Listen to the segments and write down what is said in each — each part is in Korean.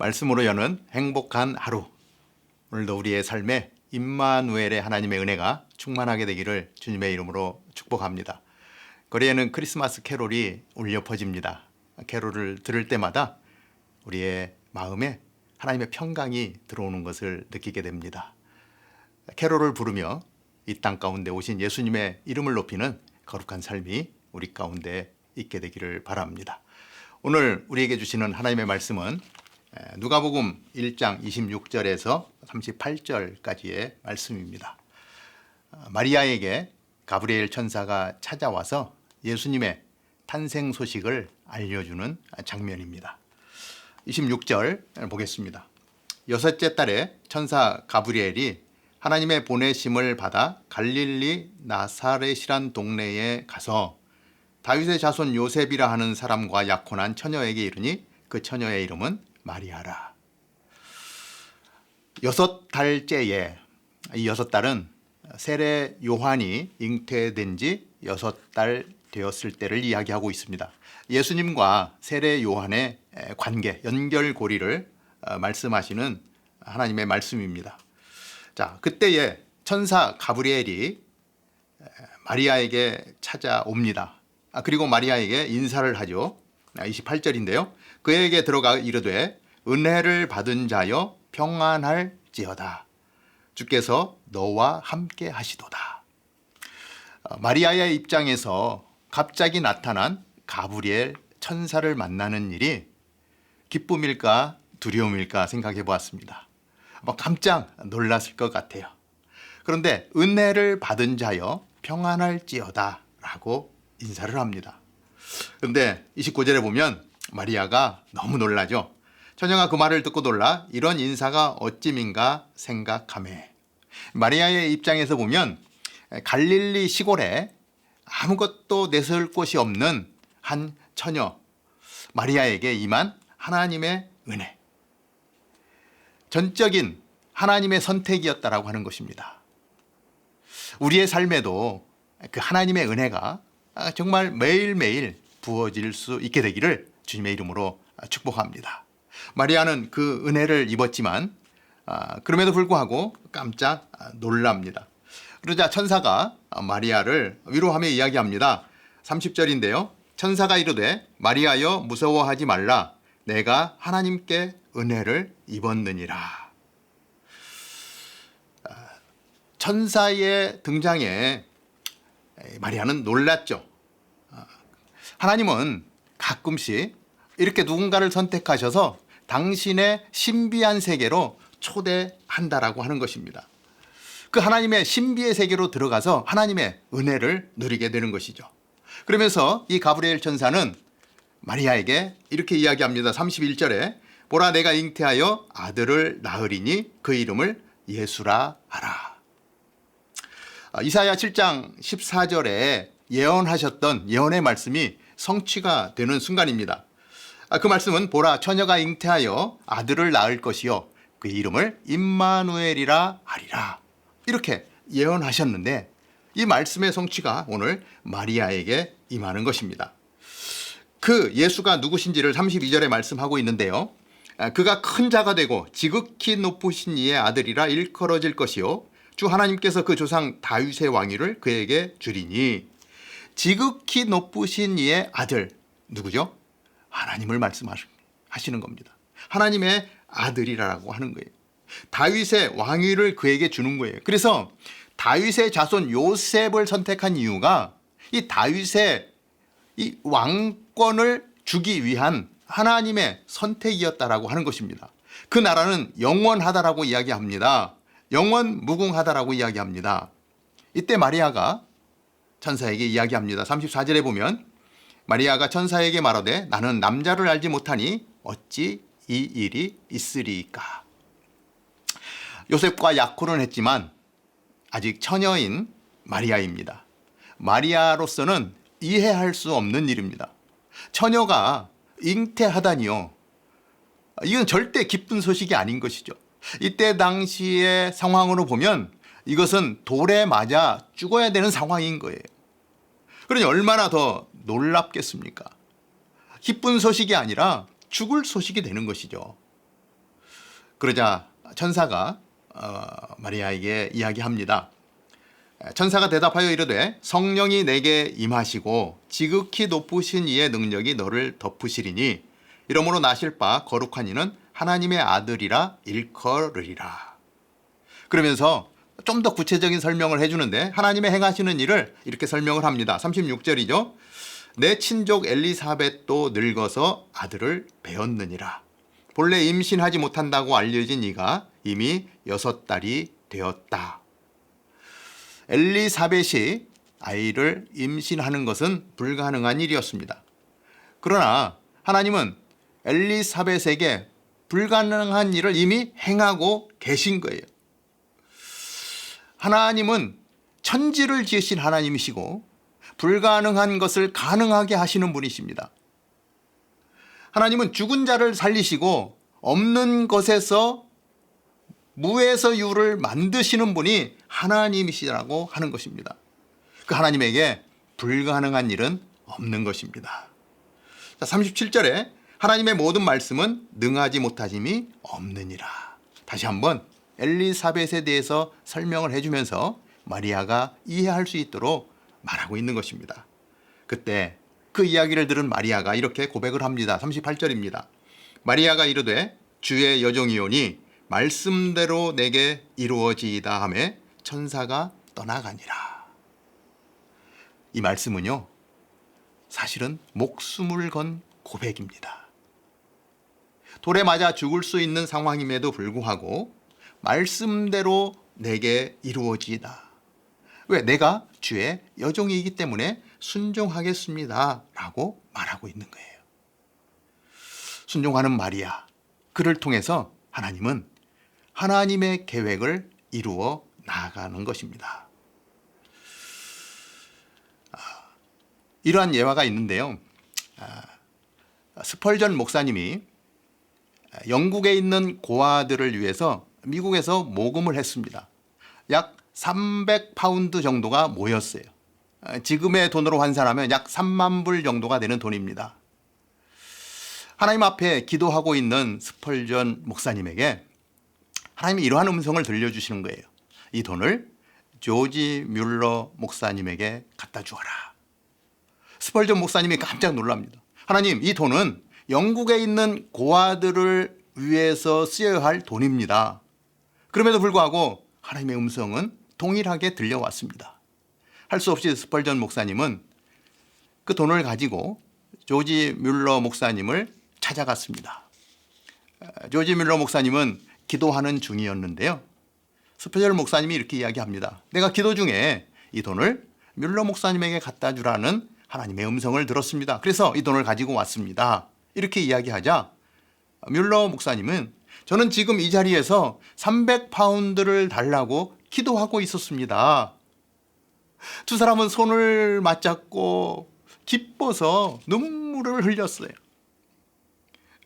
말씀으로 여는 행복한 하루. 오늘도 우리의 삶에 임마누엘의 하나님의 은혜가 충만하게 되기를 주님의 이름으로 축복합니다. 거리에는 크리스마스 캐롤이 울려 퍼집니다. 캐롤을 들을 때마다 우리의 마음에 하나님의 평강이 들어오는 것을 느끼게 됩니다. 캐롤을 부르며 이 땅 가운데 오신 예수님의 이름을 높이는 거룩한 삶이 우리 가운데 있게 되기를 바랍니다. 오늘 우리에게 주시는 하나님의 말씀은 누가복음 1장 26절에서 38절까지의 말씀입니다. 마리아에게 가브리엘 천사가 찾아와서 예수님의 탄생 소식을 알려주는 장면입니다. 26절 보겠습니다. 여섯째 달에 천사 가브리엘이 하나님의 보내심을 받아 갈릴리 나사렛이란 동네에 가서 다윗의 자손 요셉이라 하는 사람과 약혼한 처녀에게 이르니 그 처녀의 이름은 마리아라. 6달째에, 이 6달은 세례 요한이 잉태된 지 6달 되었을 때를 이야기하고 있습니다. 예수님과 세례 요한의 관계, 연결고리를 말씀하시는 하나님의 말씀입니다. 자, 그때에 천사 가브리엘이 마리아에게 찾아옵니다. 그리고 마리아에게 인사를 하죠. 28절인데요. 그에게 들어가 이르되 은혜를 받은 자여 평안할지어다. 주께서 너와 함께 하시도다. 마리아의 입장에서 갑자기 나타난 가브리엘 천사를 만나는 일이 기쁨일까 두려움일까 생각해 보았습니다. 깜짝 놀랐을 것 같아요. 그런데 은혜를 받은 자여 평안할지어다 라고 인사를 합니다. 그런데 29절에 보면 마리아가 너무 놀라죠. 처녀가 그 말을 듣고 놀라 이런 인사가 어찌민가 생각하매. 마리아의 입장에서 보면 갈릴리 시골에 아무것도 내세울 곳이 없는 한 처녀 마리아에게 임한 하나님의 은혜, 전적인 하나님의 선택이었다라고 하는 것입니다. 우리의 삶에도 그 하나님의 은혜가 정말 매일매일 부어질 수 있게 되기를 주님의 이름으로 축복합니다. 마리아는 그 은혜를 입었지만 그럼에도 불구하고 깜짝 놀랍니다. 그러자 천사가 마리아를 위로하며 이야기합니다. 30절인데요. 천사가 이르되 마리아여 무서워하지 말라. 내가 하나님께 은혜를 입었느니라. 천사의 등장에 마리아는 놀랐죠. 하나님은 가끔씩 이렇게 누군가를 선택하셔서 당신의 신비한 세계로 초대한다라고 하는 것입니다. 그 하나님의 신비의 세계로 들어가서 하나님의 은혜를 누리게 되는 것이죠. 그러면서 이 가브리엘 천사는 마리아에게 이렇게 이야기합니다. 31절에 보라 내가 잉태하여 아들을 낳으리니 그 이름을 예수라 하라. 이사야 7장 14절에 예언하셨던 예언의 말씀이 성취가 되는 순간입니다. 그 말씀은 보라 처녀가 잉태하여 아들을 낳을 것이요 그 이름을 임마누엘이라 하리라. 이렇게 예언하셨는데 이 말씀의 성취가 오늘 마리아에게 임하는 것입니다. 그 예수가 누구신지를 32절에 말씀하고 있는데요. 그가 큰 자가 되고 지극히 높으신 이의 아들이라 일컬어질 것이요 주 하나님께서 그 조상 다윗의 왕위를 그에게 주리니. 지극히 높으신 이의 아들 누구죠? 하나님을 말씀하시는 겁니다. 하나님의 아들이라고 하는 거예요. 다윗의 왕위를 그에게 주는 거예요. 그래서 다윗의 자손 요셉을 선택한 이유가 이 다윗의 이 왕권을 주기 위한 하나님의 선택이었다라고 하는 것입니다. 그 나라는 영원하다라고 이야기합니다. 영원 무궁하다라고 이야기합니다. 이때 마리아가 천사에게 이야기합니다. 34절에 보면 마리아가 천사에게 말하되 나는 남자를 알지 못하니 어찌 이 일이 있으리이까. 요셉과 약혼을 했지만 아직 처녀인 마리아입니다. 마리아로서는 이해할 수 없는 일입니다. 처녀가 잉태하다니요. 이건 절대 기쁜 소식이 아닌 것이죠. 이때 당시의 상황으로 보면 이것은 돌에 맞아 죽어야 되는 상황인 거예요. 그러니 얼마나 더 놀랍겠습니까? 기쁜 소식이 아니라 죽을 소식이 되는 것이죠. 그러자 천사가 마리아에게 이야기합니다. 천사가 대답하여 이르되 성령이 내게 임하시고 지극히 높으신 이의 능력이 너를 덮으시리니 이러므로 나실 바 거룩한 이는 하나님의 아들이라 일컬으리라. 그러면서 좀 더 구체적인 설명을 해주는데 하나님의 행하시는 일을 이렇게 설명을 합니다. 36절이죠. 내 친족 엘리사벳도 늙어서 아들을 배었느니라. 본래 임신하지 못한다고 알려진 이가 이미 6달이 되었다. 엘리사벳이 아이를 임신하는 것은 불가능한 일이었습니다. 그러나 하나님은 엘리사벳에게 불가능한 일을 이미 행하고 계신 거예요. 하나님은 천지를 지으신 하나님이시고 불가능한 것을 가능하게 하시는 분이십니다. 하나님은 죽은 자를 살리시고 없는 것에서 무에서 유를 만드시는 분이 하나님이시라고 하는 것입니다. 그 하나님에게 불가능한 일은 없는 것입니다. 37절에 하나님의 모든 말씀은 능하지 못하심이 없느니라. 다시 한번 엘리사벳에 대해서 설명을 해주면서 마리아가 이해할 수 있도록 말하고 있는 것입니다. 그때 그 이야기를 들은 마리아가 이렇게 고백을 합니다. 38절입니다. 마리아가 이르되 주의 여종이오니 말씀대로 내게 이루어지이다 하매 천사가 떠나가니라. 이 말씀은요, 사실은 목숨을 건 고백입니다. 돌에 맞아 죽을 수 있는 상황임에도 불구하고 말씀대로 내게 이루어지이다. 왜? 내가 주의 여종이기 때문에 순종하겠습니다 라고 말하고 있는 거예요. 순종하는 마리아, 그를 통해서 하나님은 하나님의 계획을 이루어 나아가는 것입니다. 이러한 예화가 있는데요. 스펄전 목사님이 영국에 있는 고아들을 위해서 미국에서 모금을 했습니다. 약 300파운드 정도가 모였어요. 지금의 돈으로 환산하면 약 3만 불 정도가 되는 돈입니다. 하나님 앞에 기도하고 있는 스펄전 목사님에게 하나님이 이러한 음성을 들려주시는 거예요. 이 돈을 조지 뮬러 목사님에게 갖다 주어라. 스펄전 목사님이 깜짝 놀랍니다. 하나님, 이 돈은 영국에 있는 고아들을 위해서 쓰여야 할 돈입니다. 그럼에도 불구하고 하나님의 음성은 동일하게 들려왔습니다. 할 수 없이 스펄전 목사님은 그 돈을 가지고 조지 뮬러 목사님을 찾아갔습니다. 조지 뮬러 목사님은 기도하는 중이었는데요. 스펄전 목사님이 이렇게 이야기합니다. 내가 기도 중에 이 돈을 뮬러 목사님에게 갖다 주라는 하나님의 음성을 들었습니다. 그래서 이 돈을 가지고 왔습니다. 이렇게 이야기하자 뮬러 목사님은 저는 지금 이 자리에서 300파운드를 달라고 기도하고 있었습니다. 두 사람은 손을 맞잡고 기뻐서 눈물을 흘렸어요.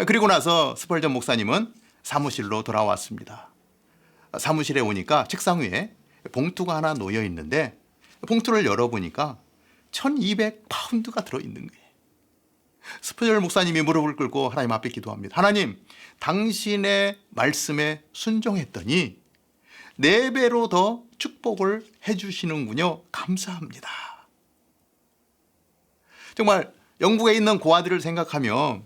그리고 나서 스펄전 목사님은 사무실로 돌아왔습니다. 사무실에 오니까 책상 위에 봉투가 하나 놓여 있는데 봉투를 열어보니까 1200파운드가 들어있는 거예요. 스펄전 목사님이 무릎을 꿇고 하나님 앞에 기도합니다. 하나님, 당신의 말씀에 순종했더니 4배로 더 축복을 해주시는군요. 감사합니다. 정말 영국에 있는 고아들을 생각하며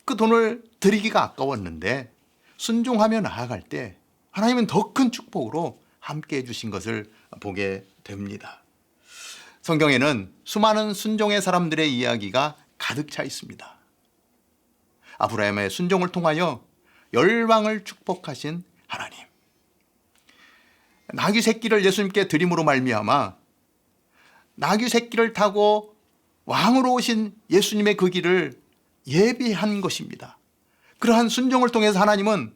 그 돈을 드리기가 아까웠는데 순종하며 나아갈 때 하나님은 더 큰 축복으로 함께 해주신 것을 보게 됩니다. 성경에는 수많은 순종의 사람들의 이야기가 가득 차 있습니다. 아브라함의 순종을 통하여 열방을 축복하신 하나님, 나귀 새끼를 예수님께 드림으로 말미암아 나귀 새끼를 타고 왕으로 오신 예수님의 그 길을 예비한 것입니다. 그러한 순종을 통해서 하나님은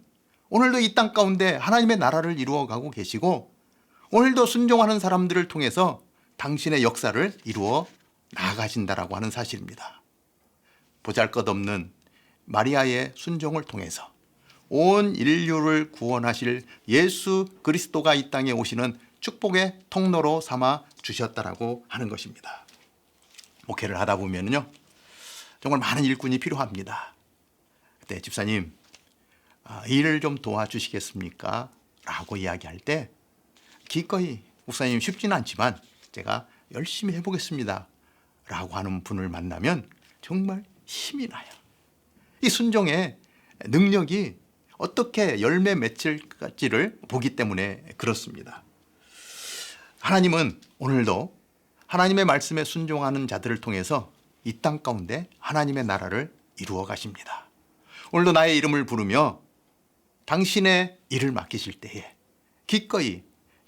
오늘도 이 땅 가운데 하나님의 나라를 이루어가고 계시고 오늘도 순종하는 사람들을 통해서 당신의 역사를 이루어 나아가신다라고 하는 사실입니다. 보잘것없는 마리아의 순종을 통해서 온 인류를 구원하실 예수 그리스도가 이 땅에 오시는 축복의 통로로 삼아 주셨다라고 하는 것입니다. 목회를 하다 보면요, 정말 많은 일꾼이 필요합니다. 그때 집사님, 일을 좀 도와주시겠습니까? 라고 이야기할 때 기꺼이 목사님 쉽지는 않지만 제가 열심히 해보겠습니다. 라고 하는 분을 만나면 정말 힘이 나요. 이 순종의 능력이 어떻게 열매 맺힐지를 보기 때문에 그렇습니다. 하나님은 오늘도 하나님의 말씀에 순종하는 자들을 통해서 이 땅 가운데 하나님의 나라를 이루어 가십니다. 오늘도 나의 이름을 부르며 당신의 일을 맡기실 때에 기꺼이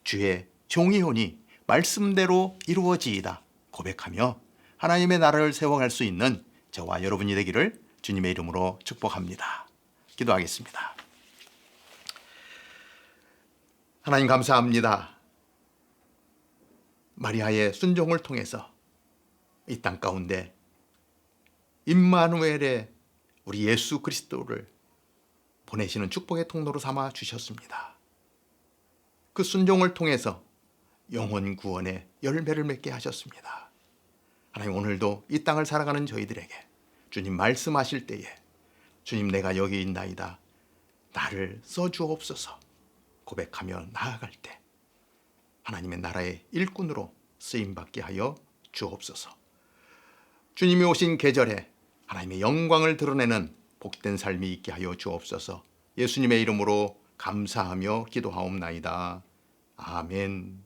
주의 종이오니 말씀대로 이루어지이다 고백하며 하나님의 나라를 세워갈 수 있는 저와 여러분이 되기를 주님의 이름으로 축복합니다. 기도하겠습니다. 하나님 감사합니다. 마리아의 순종을 통해서 이 땅 가운데 임마누엘의 우리 예수 그리스도를 보내시는 축복의 통로로 삼아 주셨습니다. 그 순종을 통해서 영혼 구원의 열매를 맺게 하셨습니다. 하나님 오늘도 이 땅을 살아가는 저희들에게 주님 말씀하실 때에 주님 내가 여기 있나이다 나를 써주옵소서 고백하며 나아갈 때 하나님의 나라의 일꾼으로 쓰임받게 하여 주옵소서. 주님이 오신 계절에 하나님의 영광을 드러내는 복된 삶이 있게 하여 주옵소서. 예수님의 이름으로 감사하며 기도하옵나이다. 아멘.